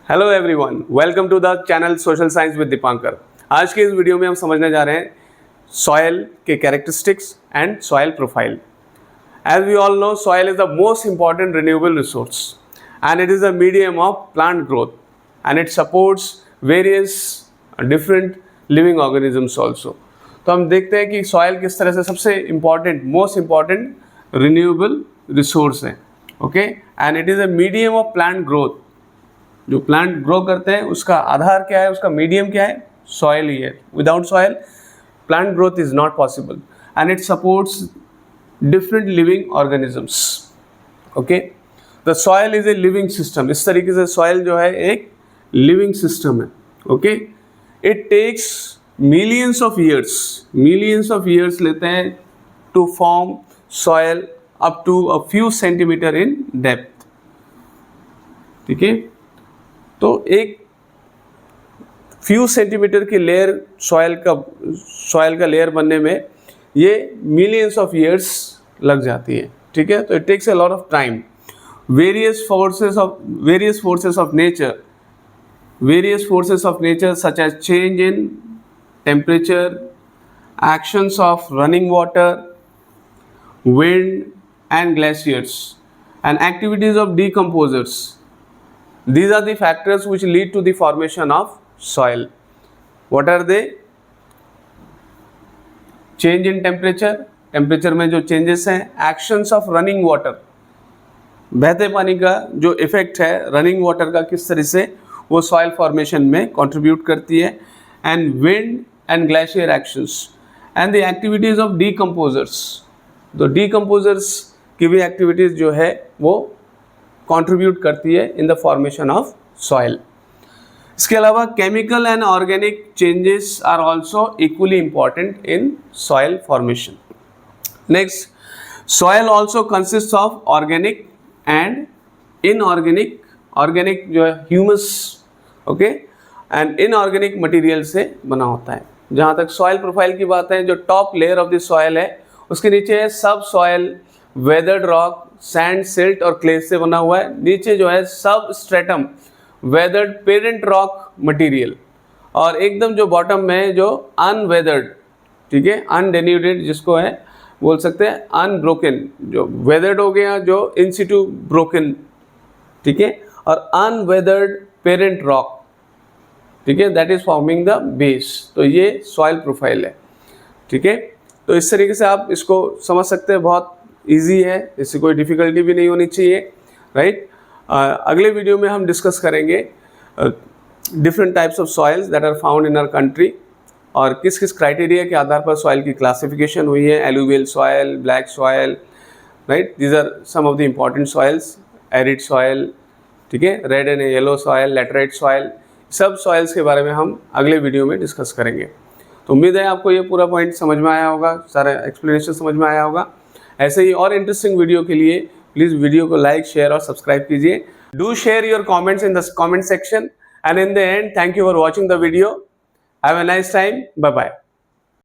Hello everyone, welcome to the channel social science with Dipankar. आज के इस वीडियो में हम समझने जा रहे हैं सॉयल के characteristics and soil profile. As we all know, soil is the most important renewable resource and it is a medium of plant growth and it supports various different living organisms also. तो हम देखते हैं कि soil किस तरह से सबसे important, most important renewable resource है। Okay, and it is a medium of plant growth. जो प्लांट ग्रो करते हैं उसका आधार क्या है, उसका मीडियम क्या है? सॉयल ही है। Without soil plant growth is not possible and it supports different living organisms. Okay, the soil is a living system. इस तरीके से सॉयल जो है एक लिविंग सिस्टम है। ओके, it takes millions of years लेते हैं to form soil up to a few centimetre in depth. ठीक है, तो एक फ्यू सेंटीमीटर की लेयर सॉयल का लेयर बनने में ये मिलियंस ऑफ ईयर्स लग जाती है। ठीक है, तो it takes a lot of time. Various forces of nature such as change in temperature, actions of running water, wind and glaciers, and activities of decomposers. These are the factors which lead to the formation of soil. What are they? Change in temperature में जो changes हैं, actions of running water, बहते पानी का जो effect है running water का किस तरह से वो सॉइल फॉर्मेशन में कंट्रीब्यूट करती है, and wind and glacier actions and the activities of decomposers. तो डीकम्पोजर्स की भी एक्टिविटीज़ जो है वो कंट्रीब्यूट करती है in the formation of soil. इसके अलावा chemical and organic changes are also equally important in soil formation. Next, soil also consist of organic and inorganic. Organic जो है humus, okay, and inorganic material से बना होता है। जहाँ तक सॉइल प्रोफाइल की बात है, जो top layer of the soil है उसके नीचे है सब soil, weathered rock, sand, silt और क्ले से बना हुआ है। नीचे जो है सब stratum, weathered parent rock material, और एकदम जो बॉटम में है जो अनवेदर्ड, ठीक है, अनडेन्यूडेड जिसको है बोल सकते हैं अनब्रोकन। जो वेदर्ड हो गया जो इन सिटू ब्रोकन, ठीक है, और अनवेदर्ड पेरेंट रॉक, ठीक है, that is forming the base. तो ये सॉइल प्रोफाइल है। ठीक है, तो इस तरीके से आप इसको समझ सकते हैं, बहुत इजी है, इससे कोई डिफ़िकल्टी भी नहीं होनी चाहिए, राइट। अगले वीडियो में हम डिस्कस करेंगे different types of soils that are found in our country, और किस किस क्राइटेरिया के आधार पर सॉइल की क्लासिफिकेशन हुई है। Alluvial soil, black soil, right, these are some of the important soils. Arid soil, ठीक है, red and yellow soil, laterite soil, सब सॉइल्स के बारे में हम अगले वीडियो में डिस्कस करेंगे। तो उम्मीद है आपको ये पूरा पॉइंट समझ में आया होगा, सारा एक्सप्लेनेशन समझ में आया होगा। ऐसे ही और इंटरेस्टिंग वीडियो के लिए प्लीज़ वीडियो को लाइक, शेयर और सब्सक्राइब कीजिए। Do share your comments in the comment section, and in the end thank you for watching the video. Have a nice time, bye bye.